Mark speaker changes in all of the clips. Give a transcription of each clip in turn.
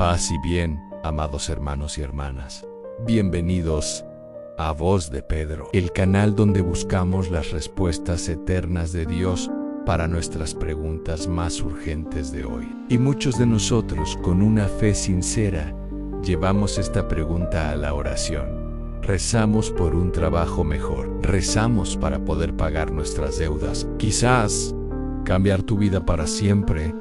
Speaker 1: Paz y bien, amados hermanos y hermanas. Bienvenidos a Voz de Pedro, el canal donde buscamos las respuestas eternas de Dios para nuestras preguntas más urgentes de hoy. Y muchos de nosotros, con una fe sincera, llevamos esta pregunta a la oración. Rezamos por un trabajo mejor. Rezamos para poder pagar nuestras deudas. Quizás cambiar tu vida para siempre.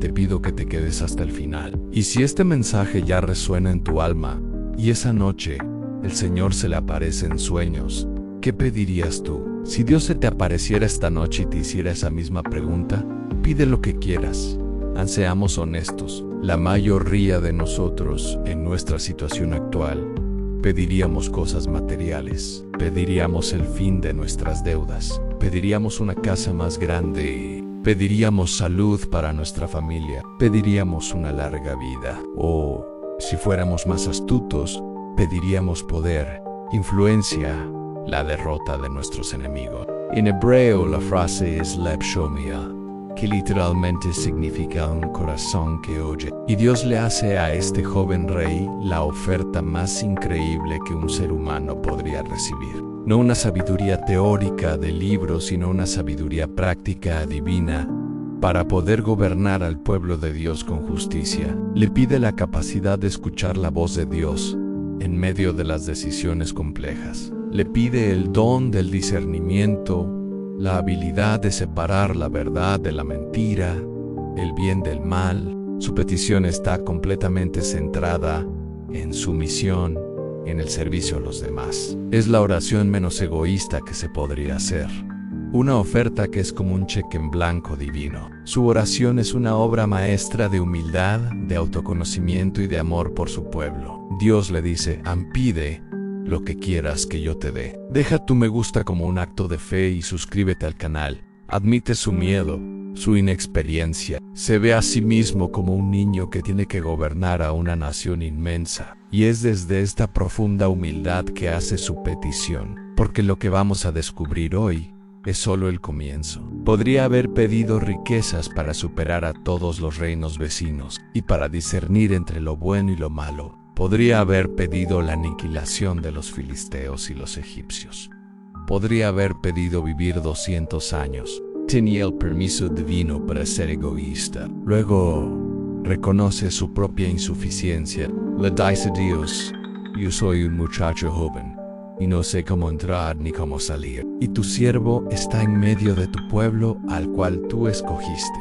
Speaker 1: Te pido que te quedes hasta el final. Y si este mensaje ya resuena en tu alma, y esa noche el Señor se le aparece en sueños, ¿qué pedirías tú? Si Dios se te apareciera esta noche y te hiciera esa misma pregunta, pide lo que quieras. Seamos honestos, la mayoría de nosotros, en nuestra situación actual, pediríamos cosas materiales, pediríamos el fin de nuestras deudas, pediríamos una casa más grande, pediríamos salud para nuestra familia, pediríamos una larga vida, o, si fuéramos más astutos, pediríamos poder, influencia, la derrota de nuestros enemigos. En hebreo la frase es Lev Shomia, que literalmente significa un corazón que oye. Y Dios le hace a este joven rey la oferta más increíble que un ser humano podría recibir. No una sabiduría teórica de libros, sino una sabiduría práctica, divina, para poder gobernar al pueblo de Dios con justicia. Le pide la capacidad de escuchar la voz de Dios en medio de las decisiones complejas. Le pide el don del discernimiento, la habilidad de separar la verdad de la mentira, el bien del mal. Su petición está completamente centrada en su misión, en el servicio a los demás. Es la oración menos egoísta que se podría hacer. Una oferta que es como un cheque en blanco divino. Su oración es una obra maestra de humildad, de autoconocimiento y de amor por su pueblo. Dios le dice: pide lo que quieras que yo te dé. Deja tu me gusta como un acto de fe y suscríbete al canal. Admite su miedo, su inexperiencia. Se ve a sí mismo como un niño que tiene que gobernar a una nación inmensa. Y es desde esta profunda humildad que hace su petición, porque lo que vamos a descubrir hoy es solo el comienzo. Podría haber pedido riquezas para superar a todos los reinos vecinos y para discernir entre lo bueno y lo malo. Podría haber pedido la aniquilación de los filisteos y los egipcios. Podría haber pedido vivir 200 años. Tenía el permiso divino para ser egoísta. Luego reconoce su propia insuficiencia. Le dice a Dios: yo soy un muchacho joven y no sé cómo entrar ni cómo salir. Y tu siervo está en medio de tu pueblo al cual tú escogiste.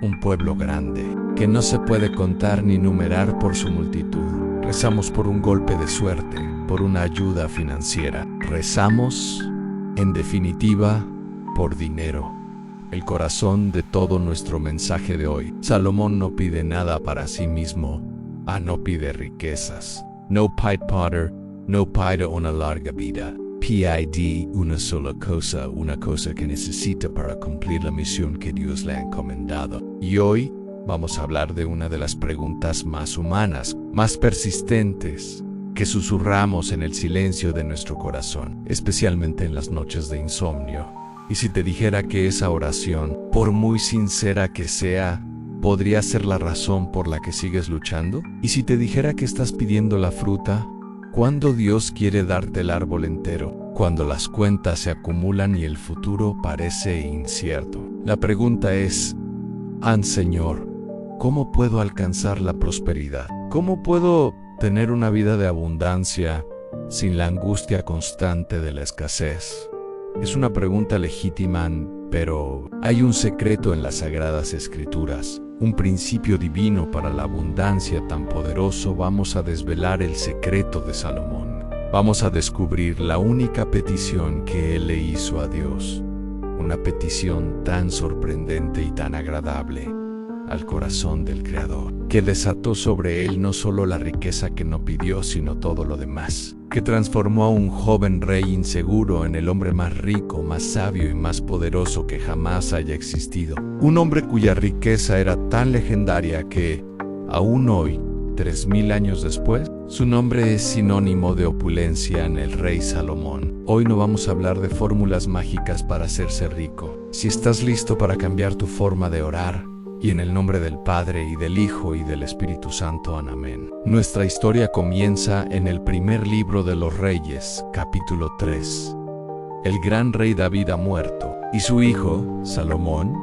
Speaker 1: Un pueblo grande, que no se puede contar ni numerar por su multitud. Rezamos por un golpe de suerte, por una ayuda financiera. Rezamos, en definitiva, por dinero. El corazón de todo nuestro mensaje de hoy. Salomón no pide nada para sí mismo. No pide riquezas. No pide poder. No pide una larga vida. Pide una sola cosa, una cosa que necesita para cumplir la misión que Dios le ha encomendado. Y hoy vamos a hablar de una de las preguntas más humanas, más persistentes, que susurramos en el silencio de nuestro corazón, especialmente en las noches de insomnio. Y si te dijera que esa oración, por muy sincera que sea, podría ser la razón por la que sigues luchando. Y si te dijera que estás pidiendo la fruta, ¿cuándo Dios quiere darte el árbol entero? Cuando las cuentas se acumulan y el futuro parece incierto. La pregunta es: Señor, ¿cómo puedo alcanzar la prosperidad? ¿Cómo puedo tener una vida de abundancia sin la angustia constante de la escasez? Es una pregunta legítima, pero hay un secreto en las Sagradas Escrituras, un principio divino para la abundancia tan poderoso. Vamos a desvelar el secreto de Salomón. Vamos a descubrir la única petición que él le hizo a Dios. Una petición tan sorprendente y tan agradable al corazón del Creador, que desató sobre él no solo la riqueza que no pidió, sino todo lo demás, que transformó a un joven rey inseguro en el hombre más rico, más sabio y más poderoso que jamás haya existido. Un hombre cuya riqueza era tan legendaria que, aún hoy, 3000 años después, su nombre es sinónimo de opulencia en el rey Salomón. Hoy no vamos a hablar de fórmulas mágicas para hacerse rico. Si estás listo para cambiar tu forma de orar Y en el nombre del Padre, y del Hijo, y del Espíritu Santo. Amén. Nuestra historia comienza en el primer libro de los Reyes, capítulo 3. El gran rey David ha muerto, y su hijo, Salomón,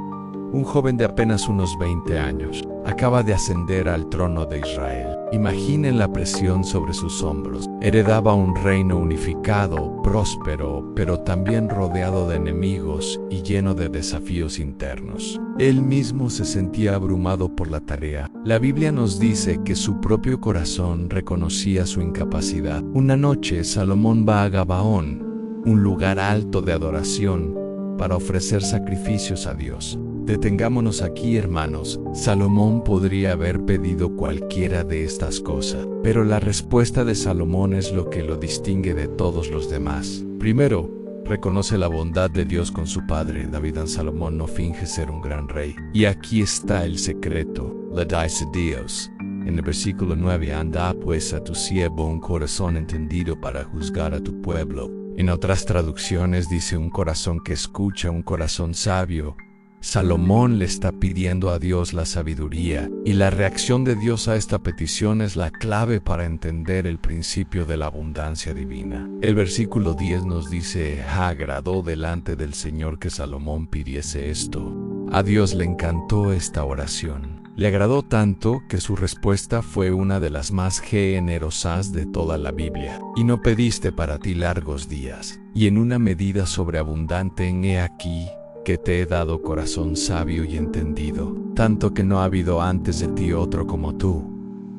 Speaker 1: un joven de apenas unos 20 años, acaba de ascender al trono de Israel. Imaginen la presión sobre sus hombros. Heredaba un reino unificado, próspero, pero también rodeado de enemigos y lleno de desafíos internos. Él mismo se sentía abrumado por la tarea. La Biblia nos dice que su propio corazón reconocía su incapacidad. Una noche, Salomón va a Gabaón, un lugar alto de adoración, para ofrecer sacrificios a Dios. Detengámonos aquí, hermanos. Salomón podría haber pedido cualquiera de estas cosas, pero la respuesta de Salomón es lo que lo distingue de todos los demás. Primero, reconoce la bondad de Dios con su padre. David Salomón no finge ser un gran rey. Y aquí está el secreto. Le dice Dios en el versículo 9: anda pues a tu siervo un corazón entendido para juzgar a tu pueblo. En otras traducciones dice un corazón que escucha, un corazón sabio. Salomón le está pidiendo a Dios la sabiduría, y la reacción de Dios a esta petición es la clave para entender el principio de la abundancia divina. El versículo 10 nos dice: agradó delante del Señor que Salomón pidiese esto. A Dios le encantó esta oración. Le agradó tanto que su respuesta fue una de las más generosas de toda la Biblia. Y no pediste para ti largos días, y en una medida sobreabundante en he aquí, que te he dado corazón sabio y entendido, tanto que no ha habido antes de ti otro como tú,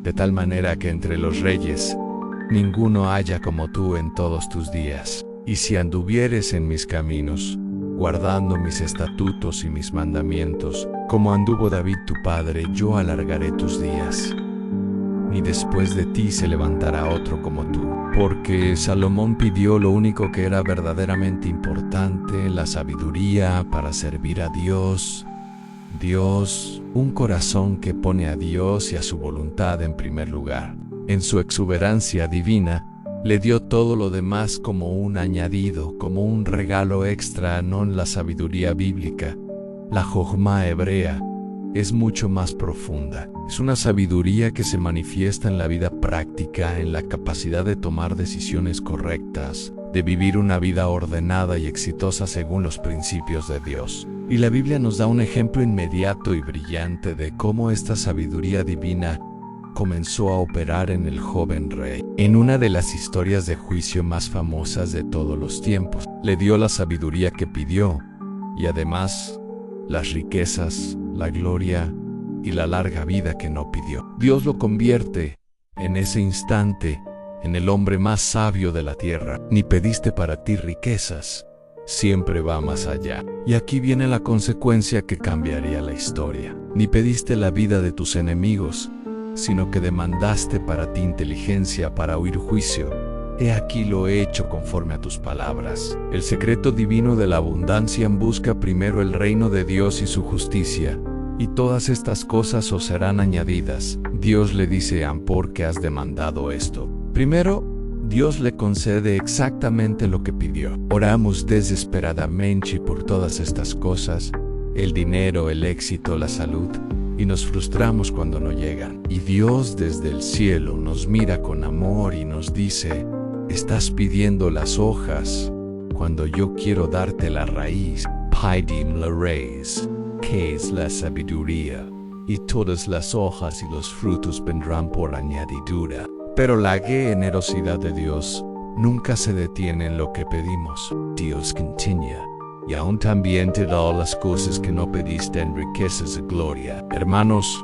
Speaker 1: de tal manera que entre los reyes ninguno haya como tú en todos tus días. Y si anduvieres en mis caminos, guardando mis estatutos y mis mandamientos, como anduvo David tu padre, yo alargaré tus días. Ni después de ti se levantará otro como tú. Porque Salomón pidió lo único que era verdaderamente importante: la sabiduría para servir a Dios. Un corazón que pone a Dios y a su voluntad en primer lugar. En su exuberancia divina, le dio todo lo demás como un añadido, como un regalo extra. No en la sabiduría bíblica. La Jojma hebrea es mucho más profunda. Es una sabiduría que se manifiesta en la vida práctica, en la capacidad de tomar decisiones correctas, de vivir una vida ordenada y exitosa según los principios de Dios. Y la Biblia nos da un ejemplo inmediato y brillante de cómo esta sabiduría divina comenzó a operar en el joven rey. En una de las historias de juicio más famosas de todos los tiempos, le dio la sabiduría que pidió, y además las riquezas, la gloria y la larga vida que no pidió. Dios lo convierte, en ese instante, en el hombre más sabio de la tierra. Ni pediste para ti riquezas, siempre va más allá. Y aquí viene la consecuencia que cambiaría la historia. Ni pediste la vida de tus enemigos, sino que demandaste para ti inteligencia para oír juicio. He aquí lo he hecho conforme a tus palabras. El secreto divino de la abundancia: busca primero el reino de Dios y su justicia, y todas estas cosas os serán añadidas. Dios le dice: ¿por qué has demandado esto? Primero, Dios le concede exactamente lo que pidió. Oramos desesperadamente por todas estas cosas: el dinero, el éxito, la salud, y nos frustramos cuando no llegan. Y Dios desde el cielo nos mira con amor y nos dice: estás pidiendo las hojas cuando yo quiero darte la raíz. Pidim la raíz, que es la sabiduría, y todas las hojas y los frutos vendrán por añadidura. Pero la generosidad de Dios nunca se detiene en lo que pedimos. Dios continúa: y aún también te da las cosas que no pediste en riquezas de gloria. Hermanos,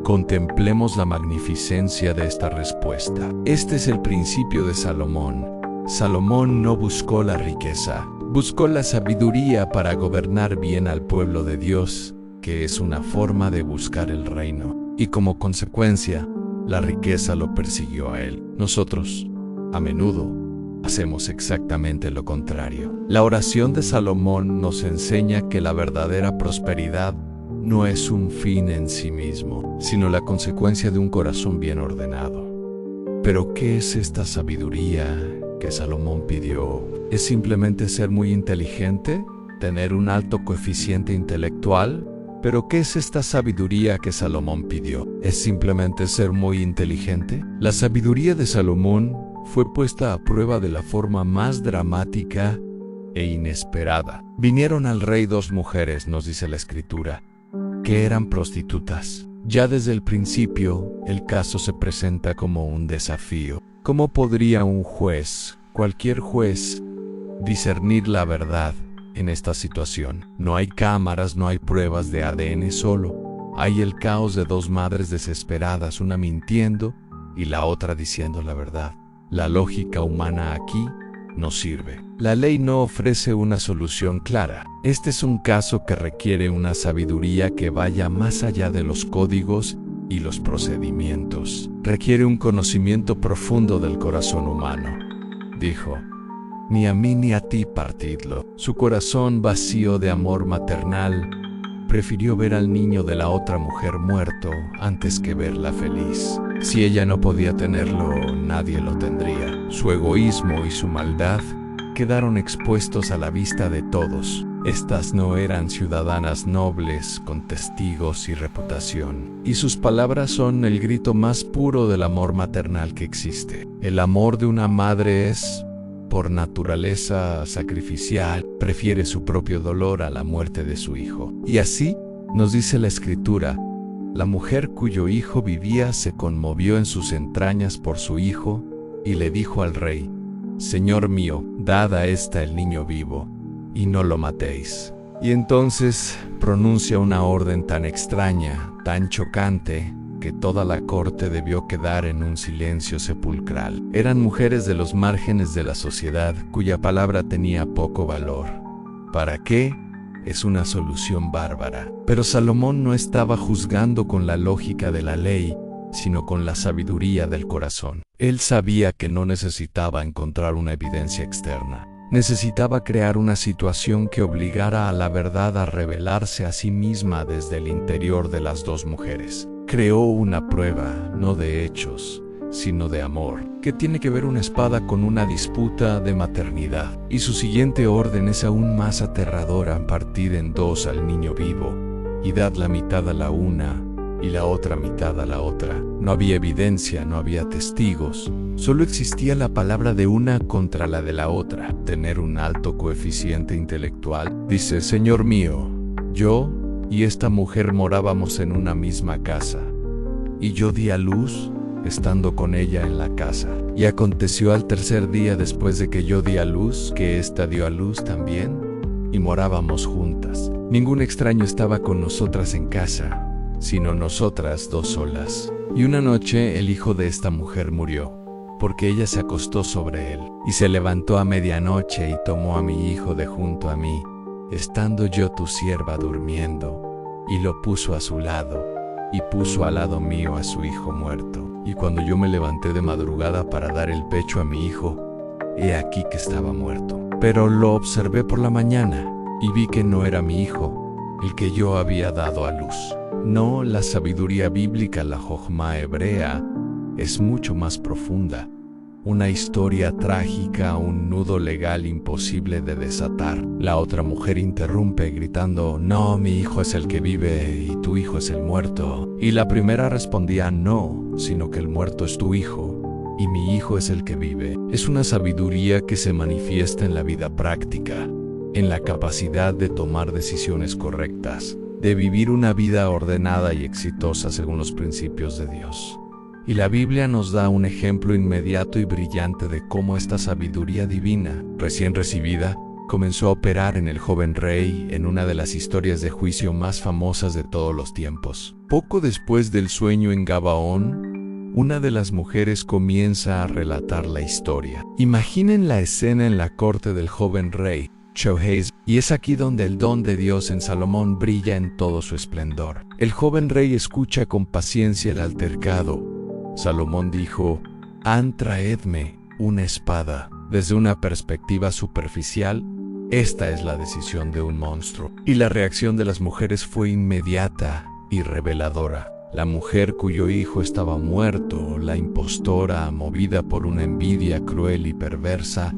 Speaker 1: contemplemos la magnificencia de esta respuesta. Este es el principio de Salomón. Salomón no buscó la riqueza, buscó la sabiduría para gobernar bien al pueblo de Dios, que es una forma de buscar el reino. Y como consecuencia, la riqueza lo persiguió a él. Nosotros, a menudo, hacemos exactamente lo contrario. La oración de Salomón nos enseña que la verdadera prosperidad no es un fin en sí mismo, sino la consecuencia de un corazón bien ordenado. Pero ¿qué es esta sabiduría que Salomón pidió? ¿Es simplemente ser muy inteligente? ¿Tener un alto coeficiente intelectual? Pero ¿qué es esta sabiduría que Salomón pidió? ¿Es simplemente ser muy inteligente? La sabiduría de Salomón fue puesta a prueba de la forma más dramática e inesperada. Vinieron al rey dos mujeres, nos dice la escritura, que eran prostitutas. Ya desde el principio, el caso se presenta como un desafío. ¿Cómo podría un juez, cualquier juez, discernir la verdad en esta situación? No hay cámaras, no hay pruebas de ADN, solo hay el caos de dos madres desesperadas, una mintiendo y la otra diciendo la verdad. La lógica humana aquí no sirve. La ley no ofrece una solución clara. Este es un caso que requiere una sabiduría que vaya más allá de los códigos y los procedimientos. Requiere un conocimiento profundo del corazón humano. Dijo: ni a mí ni a ti partidlo. Su corazón vacío de amor maternal prefirió ver al niño de la otra mujer muerto antes que verla feliz. Si ella no podía tenerlo, nadie lo tendría. Su egoísmo y su maldad quedaron expuestos a la vista de todos. Estas no eran ciudadanas nobles con testigos y reputación. Y sus palabras son el grito más puro del amor maternal que existe. El amor de una madre es, por naturaleza, sacrificial. Prefiere su propio dolor a la muerte de su hijo. Y así, nos dice la escritura, la mujer cuyo hijo vivía se conmovió en sus entrañas por su hijo y le dijo al rey: Señor mío, dad a ésta el niño vivo y no lo matéis. Y entonces pronuncia una orden tan extraña, tan chocante, que toda la corte debió quedar en un silencio sepulcral. Eran mujeres de los márgenes de la sociedad cuya palabra tenía poco valor. ¿Para qué? Es una solución bárbara. Pero Salomón no estaba juzgando con la lógica de la ley, sino con la sabiduría del corazón. Él sabía que no necesitaba encontrar una evidencia externa. Necesitaba crear una situación que obligara a la verdad a revelarse a sí misma desde el interior de las dos mujeres. Creó una prueba, no de hechos, sino de amor, que tiene que ver una espada con una disputa de maternidad. Y su siguiente orden es aún más aterradora: partid en dos al niño vivo, y dad la mitad a la una y la otra mitad a la otra. No había evidencia, no había testigos, solo existía la palabra de una contra la de la otra. Tener un alto coeficiente intelectual. Dice: Señor mío, yo y esta mujer morábamos en una misma casa, y yo di a luz estando con ella en la casa. Y aconteció al tercer día después de que yo di a luz, que ésta dio a luz también, y morábamos juntas. Ningún extraño estaba con nosotras en casa, sino nosotras dos solas. Y una noche el hijo de esta mujer murió, porque ella se acostó sobre él, y se levantó a medianoche y tomó a mi hijo de junto a mí, estando yo tu sierva durmiendo, y lo puso a su lado, y puso al lado mío a su hijo muerto. Y cuando yo me levanté de madrugada para dar el pecho a mi hijo, he aquí que estaba muerto. Pero lo observé por la mañana, y vi que no era mi hijo, el que yo había dado a luz. No, la sabiduría bíblica, la Jojma hebrea, es mucho más profunda. Una historia trágica, un nudo legal imposible de desatar. La otra mujer interrumpe gritando: no, mi hijo es el que vive y tu hijo es el muerto. Y la primera respondía: no, sino que el muerto es tu hijo y mi hijo es el que vive. Es una sabiduría que se manifiesta en la vida práctica, en la capacidad de tomar decisiones correctas, de vivir una vida ordenada y exitosa según los principios de Dios. Y la Biblia nos da un ejemplo inmediato y brillante de cómo esta sabiduría divina, recién recibida, comenzó a operar en el joven rey en una de las historias de juicio más famosas de todos los tiempos. Poco después del sueño en Gabaón, una de las mujeres comienza a relatar la historia. Imaginen la escena en la corte del joven rey, Chohaz, y es aquí donde el don de Dios en Salomón brilla en todo su esplendor. El joven rey escucha con paciencia el altercado. Salomón dijo: traedme una espada. Desde una perspectiva superficial, esta es la decisión de un monstruo. Y la reacción de las mujeres fue inmediata y reveladora. La mujer cuyo hijo estaba muerto, la impostora, movida por una envidia cruel y perversa,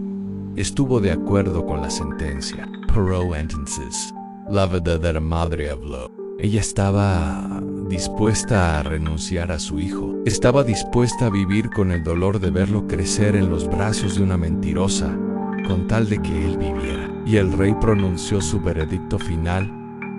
Speaker 1: estuvo de acuerdo con la sentencia. Pro entonces, la verdadera madre habló. Ella estaba dispuesta a renunciar a su hijo. Estaba dispuesta a vivir con el dolor de verlo crecer en los brazos de una mentirosa, con tal de que él viviera. Y el rey pronunció su veredicto final: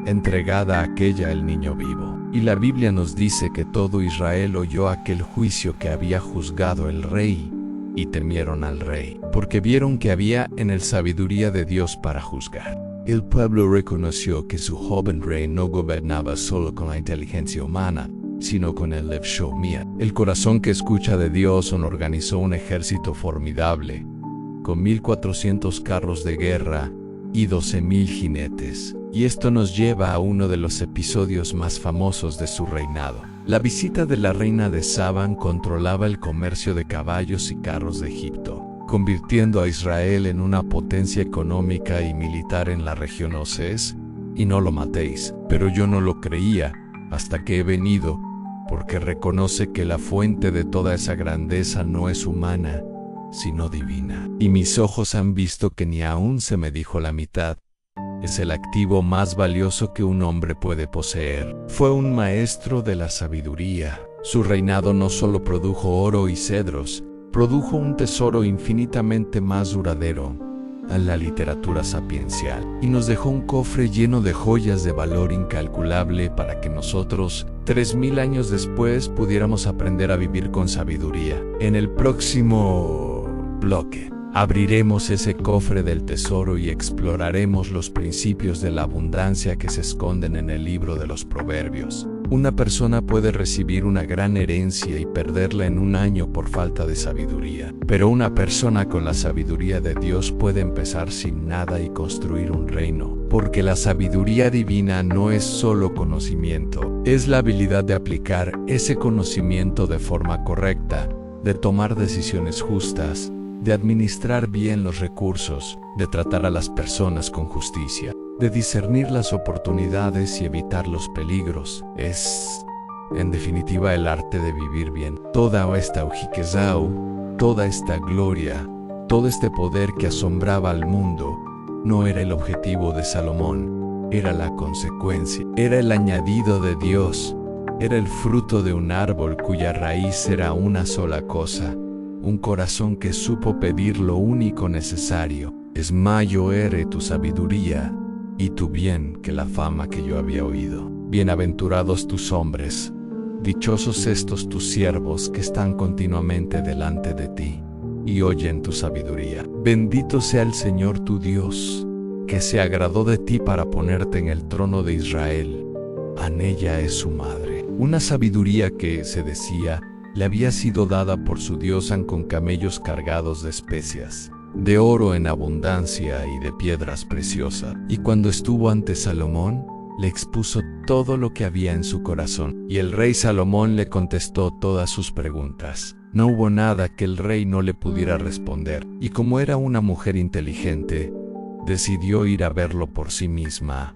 Speaker 1: entregada aquella el niño vivo. Y la Biblia nos dice que todo Israel oyó aquel juicio que había juzgado el rey, y temieron al rey, porque vieron que había en él sabiduría de Dios para juzgar. El pueblo reconoció que su joven rey no gobernaba solo con la inteligencia humana, sino con el Lev Shomia, el corazón que escucha de Dios. Organizó un ejército formidable, con 1,400 carros de guerra y 12,000 jinetes. Y esto nos lleva a uno de los episodios más famosos de su reinado. La visita de la reina de Saba controlaba el comercio de caballos y carros de Egipto, convirtiendo a Israel en una potencia económica y militar en la región. Osees, y no lo matéis. Pero yo no lo creía, hasta que he venido, porque reconoce que la fuente de toda esa grandeza no es humana, sino divina. Y mis ojos han visto que ni aún se me dijo la mitad. Es el activo más valioso que un hombre puede poseer. Fue un maestro de la sabiduría. Su reinado no solo produjo oro y cedros, produjo un tesoro infinitamente más duradero, la literatura sapiencial, y nos dejó un cofre lleno de joyas de valor incalculable para que nosotros, 3,000 años después, pudiéramos aprender a vivir con sabiduría. En el próximo bloque abriremos ese cofre del tesoro y exploraremos los principios de la abundancia que se esconden en el libro de los Proverbios. Una persona puede recibir una gran herencia y perderla en un año por falta de sabiduría, pero una persona con la sabiduría de Dios puede empezar sin nada y construir un reino, porque la sabiduría divina no es solo conocimiento, es la habilidad de aplicar ese conocimiento de forma correcta, de tomar decisiones justas, de administrar bien los recursos, de tratar a las personas con justicia, de discernir las oportunidades y evitar los peligros. Es, en definitiva, el arte de vivir bien. Toda esta Ujiquezau, toda esta gloria, todo este poder que asombraba al mundo, no era el objetivo de Salomón, era la consecuencia, era el añadido de Dios, era el fruto de un árbol cuya raíz era una sola cosa, un corazón que supo pedir lo único necesario. Es mayor tu sabiduría y tu bien que la fama que yo había oído. Bienaventurados tus hombres, dichosos estos tus siervos que están continuamente delante de ti y oyen tu sabiduría. Bendito sea el Señor tu Dios, que se agradó de ti para ponerte en el trono de Israel. Ella es su madre. Una sabiduría que, se decía, le había sido dada por su diosa con camellos cargados de especias, de oro en abundancia y de piedras preciosas. Y cuando estuvo ante Salomón, le expuso todo lo que había en su corazón, y el rey Salomón le contestó todas sus preguntas. No hubo nada que el rey no le pudiera responder, y como era una mujer inteligente, decidió ir a verlo por sí misma.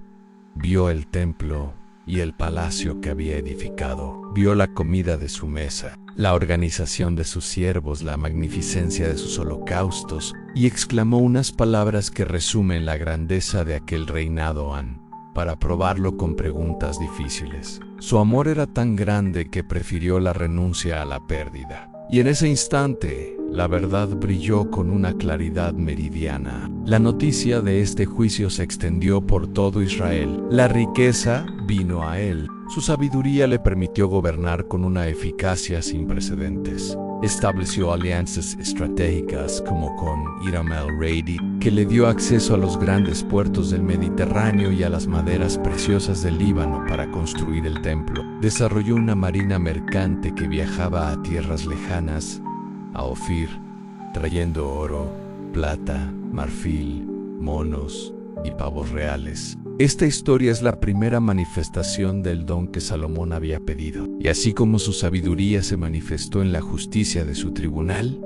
Speaker 1: Vio el templo y el palacio que había edificado, vio la comida de su mesa, la organización de sus siervos, la magnificencia de sus holocaustos, y exclamó unas palabras que resumen la grandeza de aquel reinado para probarlo con preguntas difíciles. Su amor era tan grande que prefirió la renuncia a la pérdida. Y en ese instante, la verdad brilló con una claridad meridiana. La noticia de este juicio se extendió por todo Israel. La riqueza vino a él. Su sabiduría le permitió gobernar con una eficacia sin precedentes. Estableció alianzas estratégicas como con Hiram el-Redi, que le dio acceso a los grandes puertos del Mediterráneo y a las maderas preciosas del Líbano para construir el templo. Desarrolló una marina mercante que viajaba a tierras lejanas, a Ofir, trayendo oro, plata, marfil, monos y pavos reales. Esta historia es la primera manifestación del don que Salomón había pedido. Y así como su sabiduría se manifestó en la justicia de su tribunal,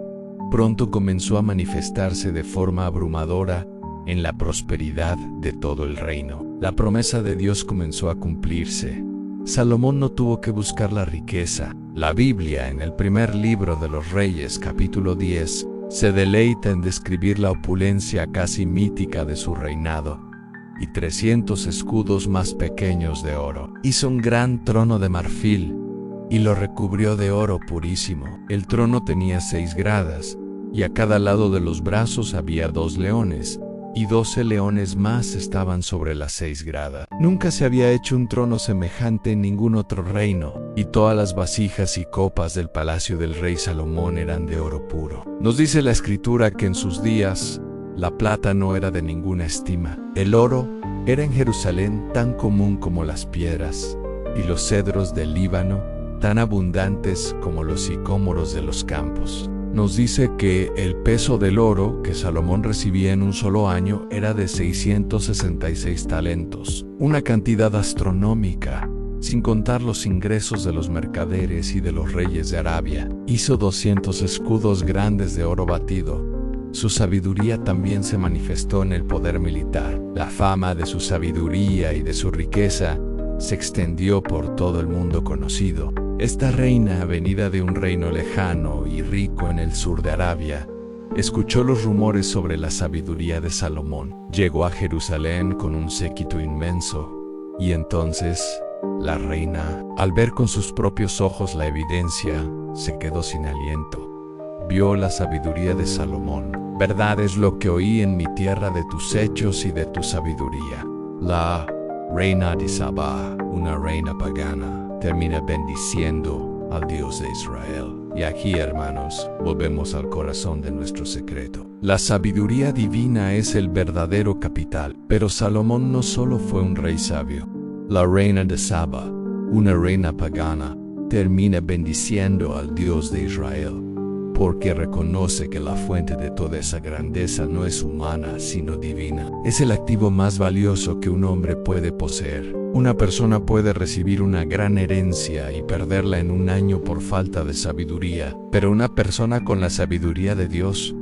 Speaker 1: pronto comenzó a manifestarse de forma abrumadora en la prosperidad de todo el reino. La promesa de Dios comenzó a cumplirse. Salomón no tuvo que buscar la riqueza. La Biblia, en el primer libro de los Reyes, capítulo 10, se deleita en describir la opulencia casi mítica de su reinado. y 300 escudos más pequeños de oro. Hizo un gran trono de marfil y lo recubrió de oro purísimo. El trono tenía 6 gradas, y a cada lado de los brazos había 2 leones, y 12 leones más estaban sobre las 6 gradas. Nunca se había hecho un trono semejante en ningún otro reino, y todas las vasijas y copas del palacio del rey Salomón eran de oro puro. Nos dice la Escritura que en sus días la plata no era de ninguna estima. El oro era en Jerusalén tan común como las piedras, y los cedros del Líbano tan abundantes como los sicómoros de los campos. Nos dice que el peso del oro que Salomón recibía en un solo año era de 666 talentos, una cantidad astronómica, sin contar los ingresos de los mercaderes y de los reyes de Arabia. Hizo 200 escudos grandes de oro batido. Su sabiduría también se manifestó en el poder militar. La fama de su sabiduría y de su riqueza se extendió por todo el mundo conocido. Esta reina, venida de un reino lejano y rico en el sur de Arabia, escuchó los rumores sobre la sabiduría de Salomón. Llegó a Jerusalén con un séquito inmenso, y entonces la reina, al ver con sus propios ojos la evidencia, se quedó sin aliento. Vio la sabiduría de Salomón. Verdad es lo que oí en mi tierra de tus hechos y de tu sabiduría. La reina de Saba, una reina pagana, termina bendiciendo al Dios de Israel. Y aquí, hermanos, volvemos al corazón de nuestro secreto. La sabiduría divina es el verdadero capital, pero Salomón no solo fue un rey sabio. La reina de Saba, una reina pagana, termina bendiciendo al Dios de Israel, porque reconoce que la fuente de toda esa grandeza no es humana, sino divina. Es el activo más valioso que un hombre puede poseer. Una persona puede recibir una gran herencia y perderla en un año por falta de sabiduría, pero una persona con la sabiduría de Dios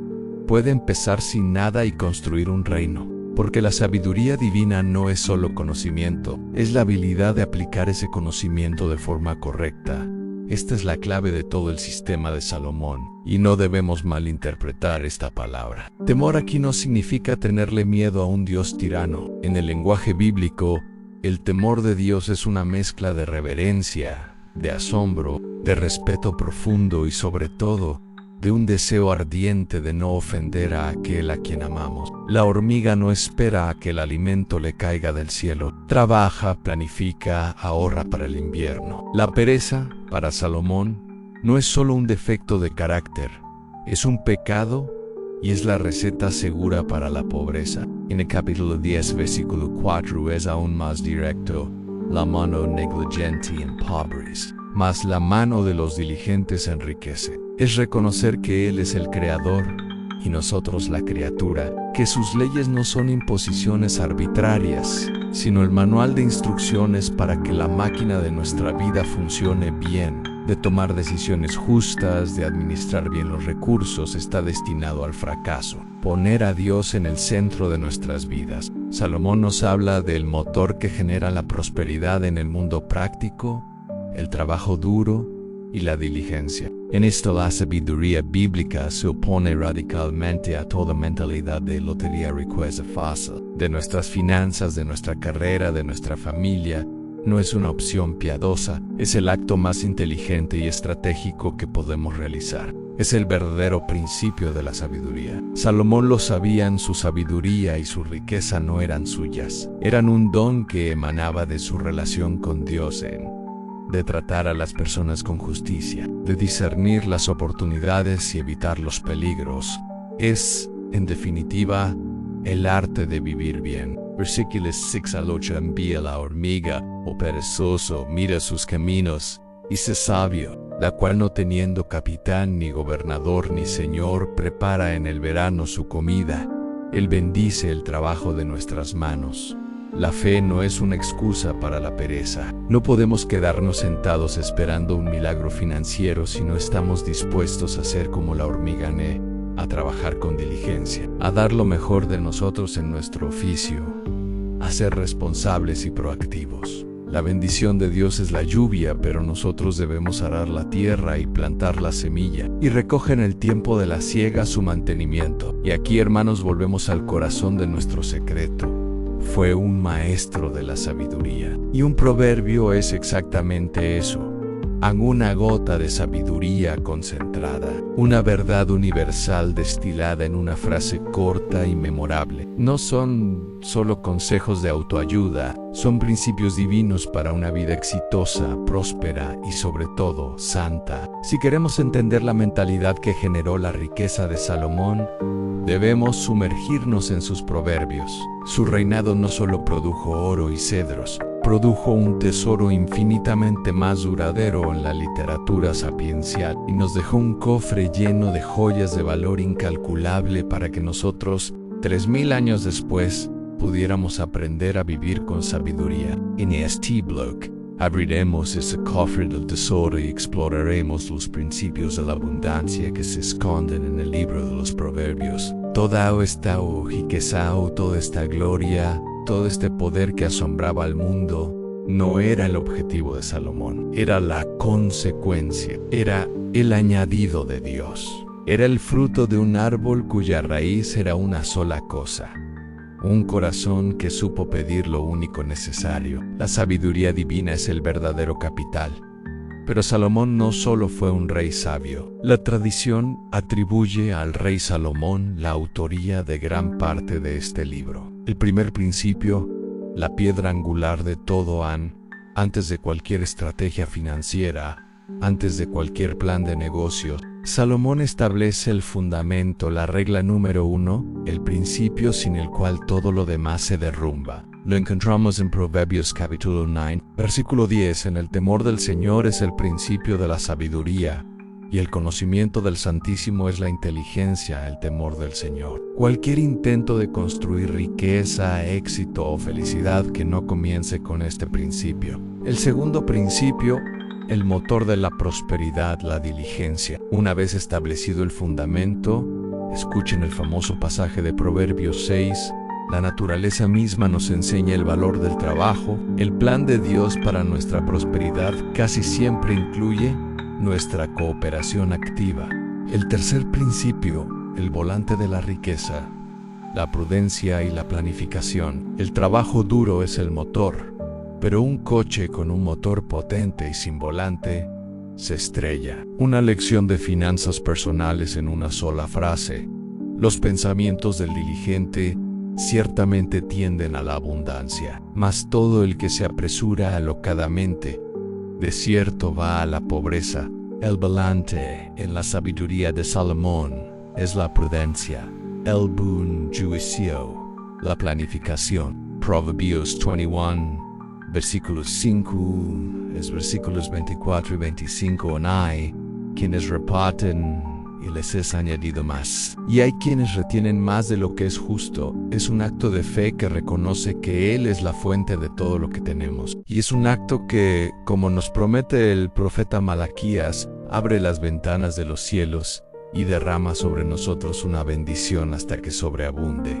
Speaker 1: puede empezar sin nada y construir un reino. Porque la sabiduría divina no es solo conocimiento, es la habilidad de aplicar ese conocimiento de forma correcta. Esta es la clave de todo el sistema de Salomón, y no debemos malinterpretar esta palabra. Temor aquí no significa tenerle miedo a un Dios tirano. En el lenguaje bíblico, el temor de Dios es una mezcla de reverencia, de asombro, de respeto profundo y sobre todo, de un deseo ardiente de no ofender a aquel a quien amamos. La hormiga no espera a que el alimento le caiga del cielo. Trabaja, planifica, ahorra para el invierno. La pereza, para Salomón, no es solo un defecto de carácter, es un pecado y es la receta segura para la pobreza. En el capítulo 10, versículo 4 es aún más directo: la mano negligente empobrece, mas la mano de los diligentes enriquece. Es reconocer que Él es el Creador y nosotros la criatura, que sus leyes no son imposiciones arbitrarias, sino el manual de instrucciones para que la máquina de nuestra vida funcione bien, de tomar decisiones justas, de administrar bien los recursos, está destinado al fracaso. Poner a Dios en el centro de nuestras vidas. Salomón nos habla del motor que genera la prosperidad en el mundo práctico, el trabajo duro y la diligencia. En esto la sabiduría bíblica se opone radicalmente a toda mentalidad de lotería riqueza fácil. De nuestras finanzas, de nuestra carrera, de nuestra familia, no es una opción piadosa, es el acto más inteligente y estratégico que podemos realizar. Es el verdadero principio de la sabiduría. Salomón lo sabía, su sabiduría y su riqueza no eran suyas, eran un don que emanaba de su relación con Dios de tratar a las personas con justicia, de discernir las oportunidades y evitar los peligros. Es, en definitiva, el arte de vivir bien. Versículos 6 al 8: envía la hormiga, oh perezoso, mira sus caminos, y sé sabio, la cual no teniendo capitán, ni gobernador, ni señor, prepara en el verano su comida. Él bendice el trabajo de nuestras manos. La fe no es una excusa para la pereza. No podemos quedarnos sentados esperando un milagro financiero si no estamos dispuestos a ser como la hormiga, a trabajar con diligencia, a dar lo mejor de nosotros en nuestro oficio, a ser responsables y proactivos. La bendición de Dios es la lluvia, pero nosotros debemos arar la tierra y plantar la semilla, y recoge en el tiempo de la siega su mantenimiento. Y aquí, hermanos, volvemos al corazón de nuestro secreto. fue un maestro de la sabiduría. Y un proverbio es exactamente eso. Una gota de sabiduría concentrada, una verdad universal destilada en una frase corta y memorable. No son solo consejos de autoayuda, son principios divinos para una vida exitosa, próspera y sobre todo santa. Si queremos entender la mentalidad que generó la riqueza de Salomón, debemos sumergirnos en sus proverbios. Su reinado no solo produjo oro y cedros, produjo un tesoro infinitamente más duradero en la literatura sapiencial y nos dejó un cofre lleno de joyas de valor incalculable para que nosotros, 3000 años después, pudiéramos aprender a vivir con sabiduría. En este blog, abriremos ese cofre del tesoro y exploraremos los principios de la abundancia que se esconden en el libro de los Proverbios. Toda esta riqueza, toda esta gloria, todo este poder que asombraba al mundo, no era el objetivo de Salomón, era la consecuencia, era el añadido de Dios. Era el fruto de un árbol cuya raíz era una sola cosa: un corazón que supo pedir lo único necesario. La sabiduría divina es el verdadero capital. Pero Salomón no solo fue un rey sabio. La tradición atribuye al rey Salomón la autoría de gran parte de este libro. El primer principio, la piedra angular de todo antes de cualquier estrategia financiera, antes de cualquier plan de negocios, Salomón establece el fundamento, la regla número 1, el principio sin el cual todo lo demás se derrumba. Lo encontramos en Proverbios capítulo 9, versículo 10. En el temor del Señor es el principio de la sabiduría, y el conocimiento del Santísimo es la inteligencia, el temor del Señor. Cualquier intento de construir riqueza, éxito o felicidad que no comience con este principio. El segundo principio, el motor de la prosperidad, la diligencia. Una vez establecido el fundamento, escuchen el famoso pasaje de Proverbios 6, la naturaleza misma nos enseña el valor del trabajo. El plan de Dios para nuestra prosperidad casi siempre incluye nuestra cooperación activa. El tercer principio, el volante de la riqueza, la prudencia y la planificación. El trabajo duro es el motor, pero un coche con un motor potente y sin volante se estrella. Una lección de finanzas personales en una sola frase: los pensamientos del diligente ciertamente tienden a la abundancia, mas todo el que se apresura alocadamente, de cierto va a la pobreza. El volante en la sabiduría de Salomón es la prudencia, el buen juicio, la planificación. Proverbios 21, versículos 5, versículos 24 y 25. Hay quienes reparten y les es añadido más. Y hay quienes retienen más de lo que es justo. Es un acto de fe que reconoce que Él es la fuente de todo lo que tenemos. Y es un acto que, como nos promete el profeta Malaquías, abre las ventanas de los cielos y derrama sobre nosotros una bendición hasta que sobreabunde.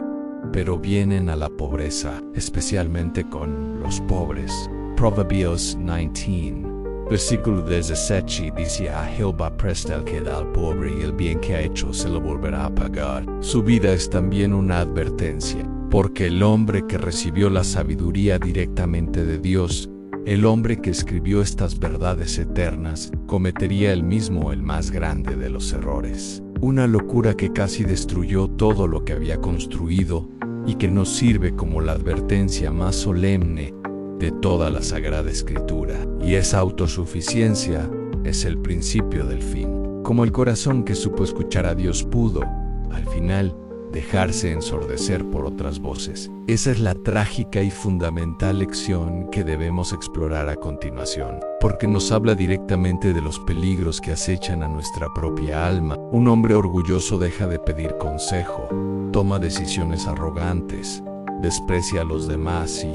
Speaker 1: Pero vienen a la pobreza, especialmente con los pobres. Proverbios 19. Versículo 17 dice: a Jehová presta el que da al pobre, y el bien que ha hecho se lo volverá a pagar. Su vida es también una advertencia, porque el hombre que recibió la sabiduría directamente de Dios, el hombre que escribió estas verdades eternas, cometería el mismo el más grande de los errores. Una locura que casi destruyó todo lo que había construido y que nos sirve como la advertencia más solemne de toda la Sagrada Escritura. Y esa autosuficiencia es el principio del fin. Como el corazón que supo escuchar a Dios pudo, al final, dejarse ensordecer por otras voces. Esa es la trágica y fundamental lección que debemos explorar a continuación, porque nos habla directamente de los peligros que acechan a nuestra propia alma. Un hombre orgulloso deja de pedir consejo, toma decisiones arrogantes, desprecia a los demás y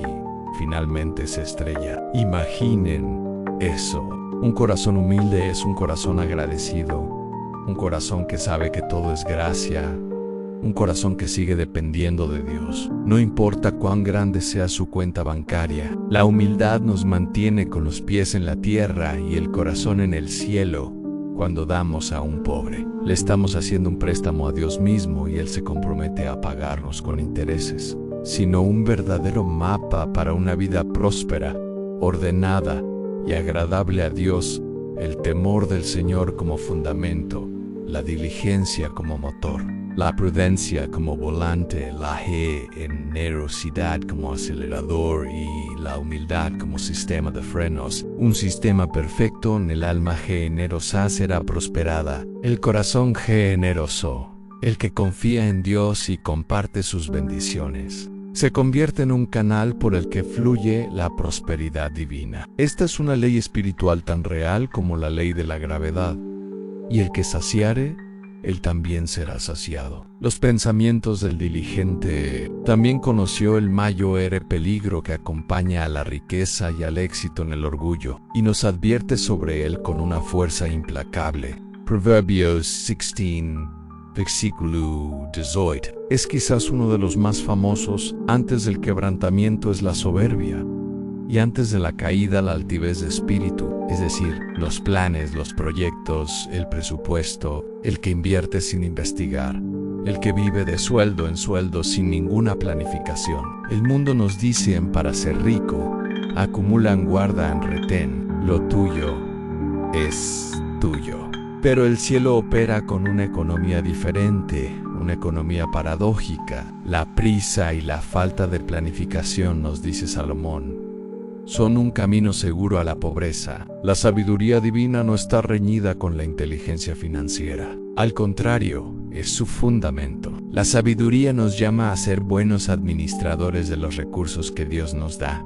Speaker 1: finalmente se estrella. Imaginen eso. Un corazón humilde es un corazón agradecido, un corazón que sabe que todo es gracia, un corazón que sigue dependiendo de Dios. No importa cuán grande sea su cuenta bancaria, la humildad nos mantiene con los pies en la tierra y el corazón en el cielo. Cuando damos a un pobre, le estamos haciendo un préstamo a Dios mismo y Él se compromete a pagarnos con intereses. sino un verdadero mapa para una vida próspera, ordenada y agradable a Dios, el temor del Señor como fundamento, la diligencia como motor, la prudencia como volante, la generosidad como acelerador y la humildad como sistema de frenos. Un sistema perfecto en el alma generosa será prosperada. El corazón generoso, el que confía en Dios y comparte sus bendiciones, se convierte en un canal por el que fluye la prosperidad divina. Esta es una ley espiritual tan real como la ley de la gravedad. Y el que saciare, él también será saciado. Los pensamientos del diligente también conoció el mayor peligro que acompaña a la riqueza y al éxito en el orgullo, y nos advierte sobre él con una fuerza implacable. Proverbios 16, versículo 18. Es quizás uno de los más famosos. Antes del quebrantamiento es la soberbia, y antes de la caída la altivez de espíritu, es decir, los planes, los proyectos, el presupuesto, el que invierte sin investigar, el que vive de sueldo en sueldo sin ninguna planificación. El mundo nos dice para ser rico, acumulan, guardan, retén, lo tuyo es tuyo. Pero el cielo opera con una economía diferente, una economía paradójica. La prisa y la falta de planificación, nos dice Salomón, son un camino seguro a la pobreza. La sabiduría divina no está reñida con la inteligencia financiera. Al contrario, es su fundamento. La sabiduría nos llama a ser buenos administradores de los recursos que Dios nos da,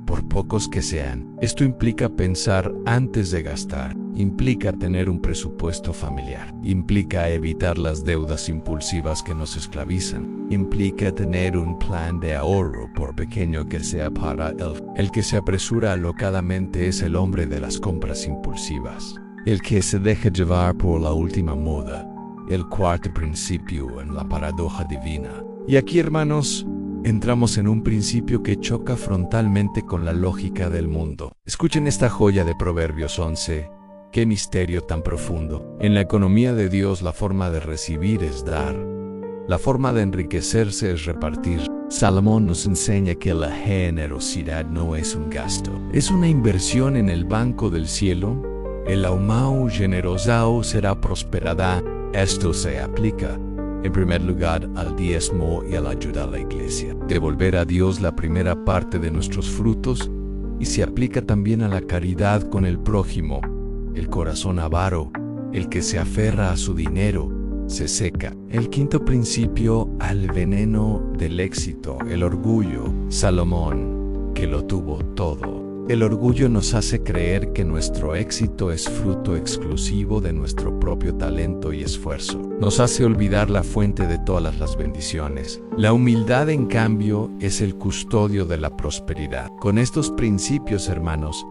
Speaker 1: por pocos que sean. Esto implica pensar antes de gastar, implica tener un presupuesto familiar, implica evitar las deudas impulsivas que nos esclavizan, implica tener un plan de ahorro por pequeño que sea para él. El que se apresura alocadamente es el hombre de las compras impulsivas, el que se deja llevar por la última moda, el cuarto principio en la paradoja divina. Y aquí, hermanos, entramos en un principio que choca frontalmente con la lógica del mundo. Escuchen esta joya de Proverbios 11. ¡Qué misterio tan profundo! En la economía de Dios, la forma de recibir es dar. La forma de enriquecerse es repartir. Salomón nos enseña que la generosidad no es un gasto, es una inversión en el banco del cielo. El aumau generosao será prosperada. Esto se aplica, en primer lugar, al diezmo y a la ayuda a la iglesia. Devolver a Dios la primera parte de nuestros frutos, y se aplica también a la caridad con el prójimo. El corazón avaro, el que se aferra a su dinero, se seca. El quinto principio, al veneno del éxito, el orgullo. Salomón, que lo tuvo todo. El orgullo nos hace creer que nuestro éxito es fruto exclusivo de nuestro propio talento y esfuerzo. Nos hace olvidar la fuente de todas las bendiciones. La humildad, en cambio, es el custodio de la prosperidad. Con estos principios, hermanos,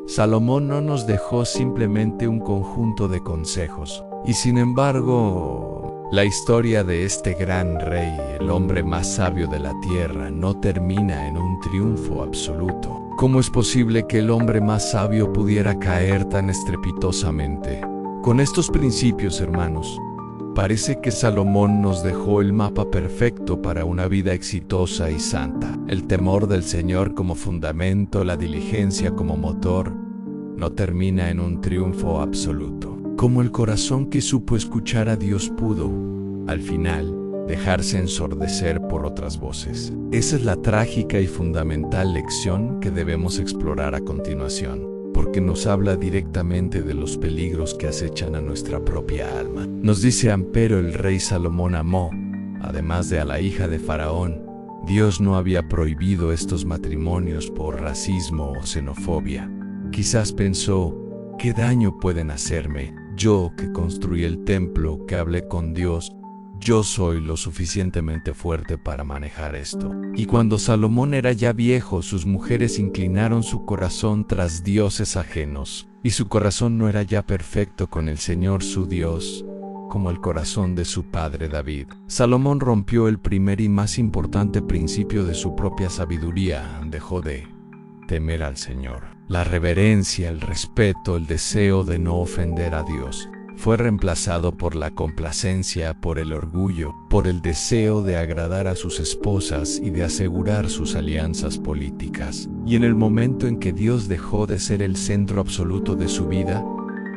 Speaker 1: Salomón no nos dejó simplemente un conjunto de consejos. Y sin embargo, la historia de este gran rey, el hombre más sabio de la tierra, no termina en un triunfo absoluto. ¿Cómo es posible que el hombre más sabio pudiera caer tan estrepitosamente? Con estos principios, hermanos, parece que Salomón nos dejó el mapa perfecto para una vida exitosa y santa. El temor del Señor como fundamento, la diligencia como motor, no termina en un triunfo absoluto. Como el corazón que supo escuchar a Dios pudo, al final, dejarse ensordecer por otras voces. Esa es la trágica y fundamental lección que debemos explorar a continuación, porque nos habla directamente de los peligros que acechan a nuestra propia alma. Nos dice: empero el rey Salomón amó, además de a la hija de Faraón. Dios no había prohibido estos matrimonios por racismo o xenofobia. Quizás pensó: ¿qué daño pueden hacerme? Yo, que construí el templo, que hablé con Dios, yo soy lo suficientemente fuerte para manejar esto. Y cuando Salomón era ya viejo, sus mujeres inclinaron su corazón tras dioses ajenos, y su corazón no era ya perfecto con el Señor su Dios, como el corazón de su padre David. Salomón rompió el primer y más importante principio de su propia sabiduría: dejó de temer al Señor. La reverencia, el respeto, el deseo de no ofender a Dios fue reemplazado por la complacencia, por el orgullo, por el deseo de agradar a sus esposas y de asegurar sus alianzas políticas. Y en el momento en que Dios dejó de ser el centro absoluto de su vida,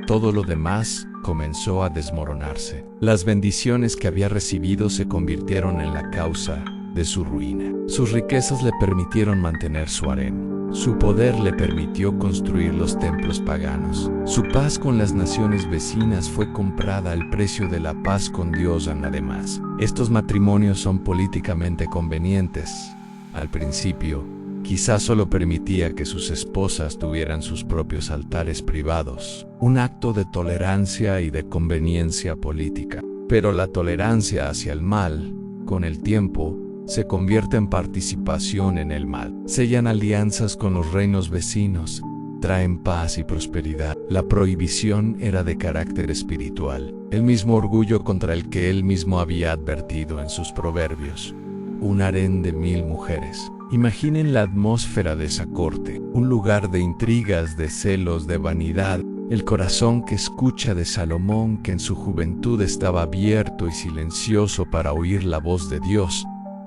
Speaker 1: todo lo demás comenzó a desmoronarse. Las bendiciones que había recibido se convirtieron en la causa de su ruina. Sus riquezas le permitieron mantener su harén. Su poder le permitió construir los templos paganos. Su paz con las naciones vecinas fue comprada al precio de la paz con Dios además. Estos matrimonios son políticamente convenientes. Al principio, quizás solo permitía que sus esposas tuvieran sus propios altares privados, un acto de tolerancia y de conveniencia política. Pero la tolerancia hacia el mal, con el tiempo, se convierte en participación en el mal. Sellan alianzas con los reinos vecinos, traen paz y prosperidad. La prohibición era de carácter espiritual, el mismo orgullo contra el que él mismo había advertido en sus proverbios. Un harén de 1000 mujeres. Imaginen la atmósfera de esa corte, un lugar de intrigas, de celos, de vanidad. El corazón que escucha de Salomón, que en su juventud estaba abierto y silencioso para oír la voz de Dios,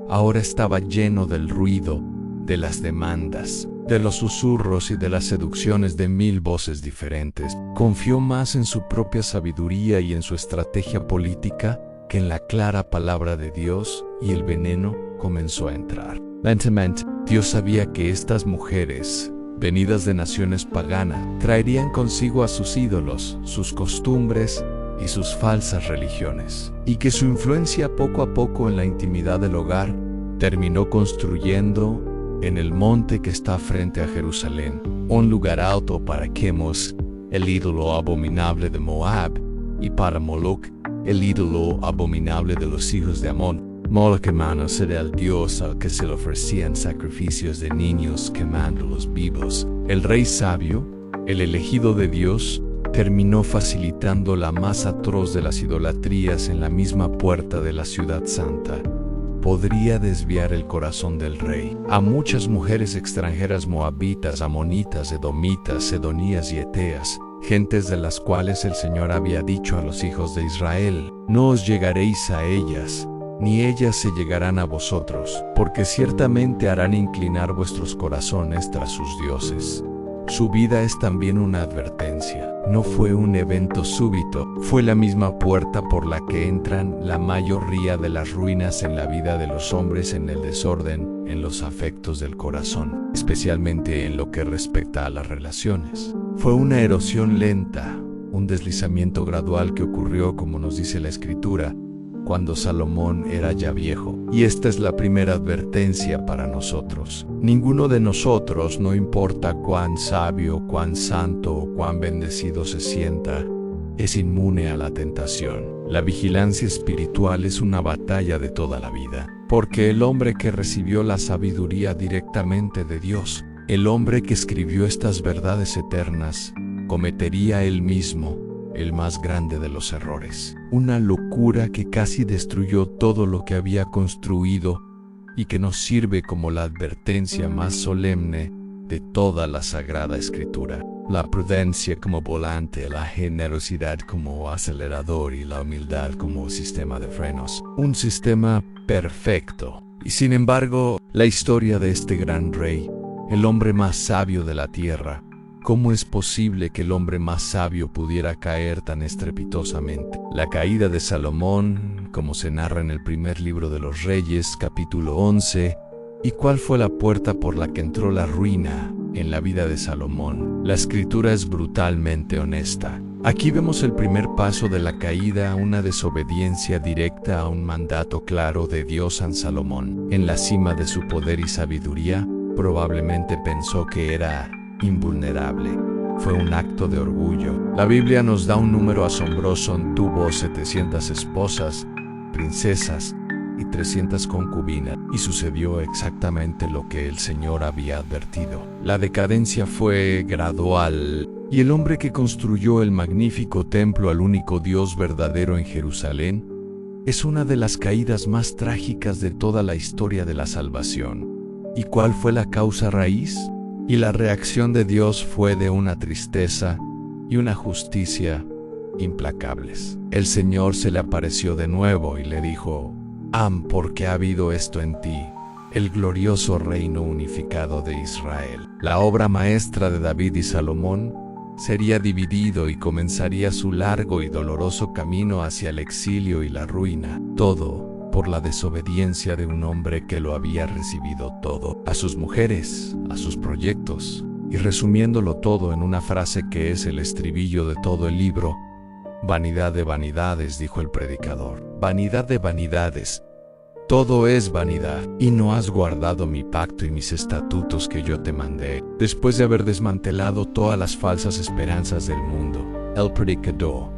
Speaker 1: ahora estaba lleno del ruido, de las demandas, de los susurros y de las seducciones de 1000 voces diferentes. Confió más en su propia sabiduría y en su estrategia política que en la clara palabra de Dios, y el veneno comenzó a entrar. Lentamente, Dios sabía que estas mujeres, venidas de naciones paganas, traerían consigo a sus ídolos, sus costumbres y sus falsas religiones, y que su influencia poco a poco en la intimidad del hogar terminó construyendo en el monte que está frente a Jerusalén un lugar alto para Chemos, el ídolo abominable de Moab, y para Moloch, el ídolo abominable de los hijos de Amón. Moloch, hermanos, era el dios al que se le ofrecían sacrificios de niños quemándolos vivos. El rey sabio, el elegido de Dios, terminó facilitando la más atroz de las idolatrías en la misma puerta de la ciudad santa. Podría desviar el corazón del rey. A muchas mujeres extranjeras moabitas, amonitas, edomitas, sedonías y eteas, gentes de las cuales el Señor había dicho a los hijos de Israel: no os llegaréis a ellas, ni ellas se llegarán a vosotros, porque ciertamente harán inclinar vuestros corazones tras sus dioses. Su vida es también una advertencia. No fue un evento súbito, fue la misma puerta por la que entran la mayoría de las ruinas en la vida de los hombres, en el desorden, en los afectos del corazón, especialmente en lo que respecta a las relaciones. Fue una erosión lenta, un deslizamiento gradual que ocurrió, como nos dice la Escritura, cuando Salomón era ya viejo. Y esta es la primera advertencia para nosotros. Ninguno de nosotros, no importa cuán sabio, cuán santo o cuán bendecido se sienta, es inmune a la tentación. La vigilancia espiritual es una batalla de toda la vida, porque el hombre que recibió la sabiduría directamente de Dios, el hombre que escribió estas verdades eternas, cometería él mismo el más grande de los errores. Una locura que casi destruyó todo lo que había construido y que nos sirve como la advertencia más solemne de toda la Sagrada Escritura. La prudencia como volante, la generosidad como acelerador y la humildad como sistema de frenos. Un sistema perfecto. Y sin embargo, la historia de este gran rey, el hombre más sabio de la tierra, ¿cómo es posible que el hombre más sabio pudiera caer tan estrepitosamente? La caída de Salomón, como se narra en el primer libro de los Reyes, capítulo 11. ¿Y cuál fue la puerta por la que entró la ruina en la vida de Salomón? La Escritura es brutalmente honesta. Aquí vemos el primer paso de la caída, una desobediencia directa a un mandato claro de Dios a Salomón. En la cima de su poder y sabiduría, probablemente pensó que era invulnerable. Fue un acto de orgullo. La Biblia nos da un número asombroso. Tuvo 700 esposas, princesas y 300 concubinas, y sucedió exactamente lo que el Señor había advertido. La decadencia fue gradual, y el hombre que construyó el magnífico templo al único Dios verdadero en Jerusalén es una de las caídas más trágicas de toda la historia de la salvación. ¿Y cuál fue la causa raíz? Y la reacción de Dios fue de una tristeza y una justicia implacables. El Señor se le apareció de nuevo y le dijo: porque ha habido esto en ti, el glorioso reino unificado de Israel. La obra maestra de David y Salomón sería dividido y comenzaría su largo y doloroso camino hacia el exilio y la ruina, todo por la desobediencia de un hombre que lo había recibido todo, a sus mujeres, a sus proyectos, y resumiéndolo todo en una frase que es el estribillo de todo el libro: vanidad de vanidades, dijo el predicador, vanidad de vanidades. Todo es vanidad, y no has guardado mi pacto y mis estatutos que yo te mandé. Después de haber desmantelado todas las falsas esperanzas del mundo, el predicador,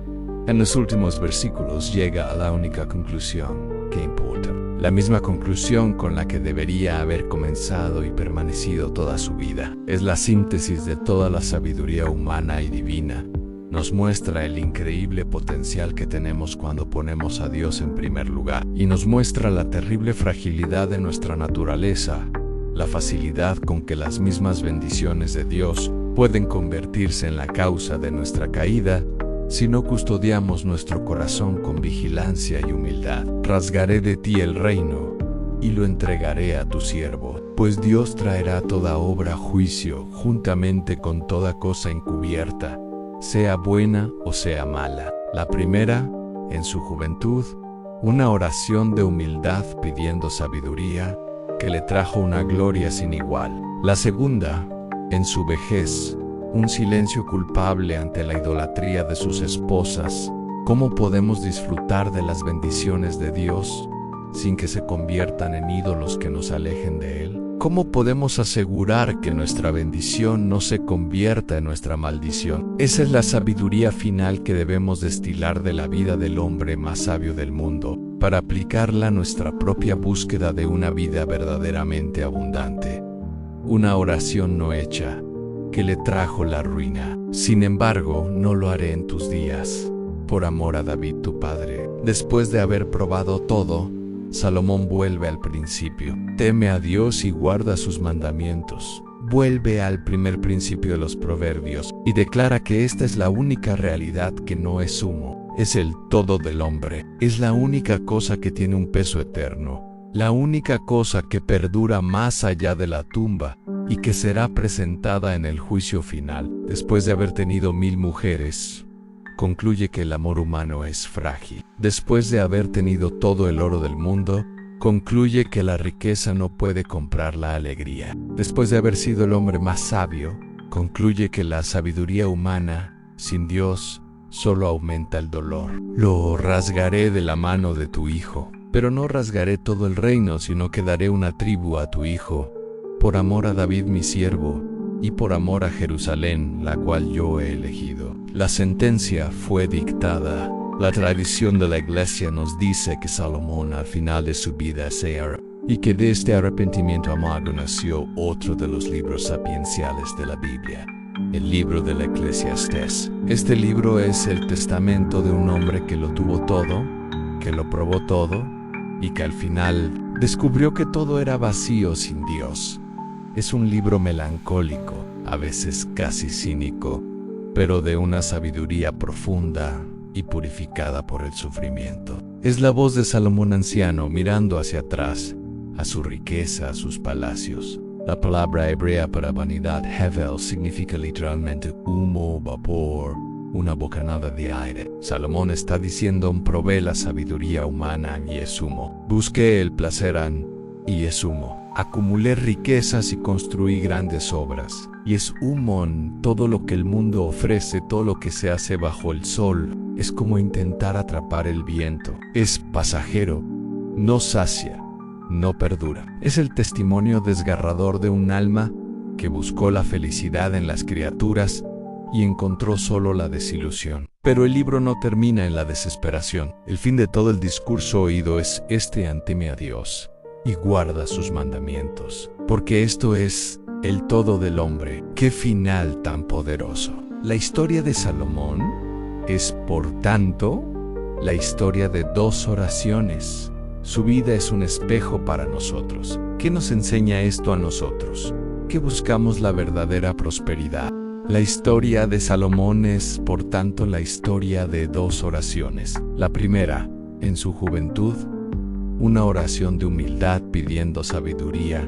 Speaker 1: en los últimos versículos, llega a la única conclusión que importa. La misma conclusión con la que debería haber comenzado y permanecido toda su vida. Es la síntesis de toda la sabiduría humana y divina. Nos muestra el increíble potencial que tenemos cuando ponemos a Dios en primer lugar, y nos muestra la terrible fragilidad de nuestra naturaleza, la facilidad con que las mismas bendiciones de Dios pueden convertirse en la causa de nuestra caída si no custodiamos nuestro corazón con vigilancia y humildad. Rasgaré de ti el reino y lo entregaré a tu siervo, pues Dios traerá toda obra a juicio juntamente con toda cosa encubierta, sea buena o sea mala. La primera, en su juventud, una oración de humildad pidiendo sabiduría, que le trajo una gloria sin igual. La segunda, en su vejez, un silencio culpable ante la idolatría de sus esposas. ¿Cómo podemos disfrutar de las bendiciones de Dios sin que se conviertan en ídolos que nos alejen de Él? ¿Cómo podemos asegurar que nuestra bendición no se convierta en nuestra maldición? Esa es la sabiduría final que debemos destilar de la vida del hombre más sabio del mundo, para aplicarla a nuestra propia búsqueda de una vida verdaderamente abundante. Una oración no hecha, que le trajo la ruina. Sin embargo, no lo haré en tus días, por amor a David tu padre. Después de haber probado todo, Salomón vuelve al principio. Teme a Dios y guarda sus mandamientos. Vuelve al primer principio de los proverbios y declara que esta es la única realidad que no es humo, es el todo del hombre. Es la única cosa que tiene un peso eterno, la única cosa que perdura más allá de la tumba y que será presentada en el juicio final. Después de haber tenido 1000 mujeres, concluye que el amor humano es frágil. Después de haber tenido todo el oro del mundo, concluye que la riqueza no puede comprar la alegría. Después de haber sido el hombre más sabio, concluye que la sabiduría humana, sin Dios, solo aumenta el dolor. Lo rasgaré de la mano de tu hijo, pero no rasgaré todo el reino, sino que daré una tribu a tu hijo, por amor a David mi siervo, y por amor a Jerusalén, la cual yo he elegido. La sentencia fue dictada. La tradición de la iglesia nos dice que Salomón al final de su vida se arrepintió, y que de este arrepentimiento amargo nació otro de los libros sapienciales de la Biblia, el libro del Eclesiastés. Este libro es el testamento de un hombre que lo tuvo todo, que lo probó todo, y que al final descubrió que todo era vacío sin Dios. Es un libro melancólico, a veces casi cínico, pero de una sabiduría profunda y purificada por el sufrimiento. Es la voz de Salomón anciano mirando hacia atrás, a su riqueza, a sus palacios. La palabra hebrea para vanidad, hevel, significa literalmente humo, vapor, una bocanada de aire. Salomón está diciendo: probé la sabiduría humana y es humo. Busqué el placer y es humo. Acumulé riquezas y construí grandes obras, y es humo. Todo lo que el mundo ofrece, todo lo que se hace bajo el sol, es como intentar atrapar el viento. Es pasajero, no sacia, no perdura. Es el testimonio desgarrador de un alma que buscó la felicidad en las criaturas y encontró solo la desilusión. Pero el libro no termina en la desesperación. El fin de todo el discurso oído es teme a Dios y guarda sus mandamientos, porque esto es el todo del hombre. ¡Qué final tan poderoso! La historia de Salomón es, por tanto, la historia de 2 oraciones. Su vida es un espejo para nosotros. ¿Qué nos enseña esto a nosotros? Que buscamos la verdadera prosperidad, La historia de Salomón es, por tanto, la historia de dos oraciones. La primera, en su juventud, una oración de humildad pidiendo sabiduría,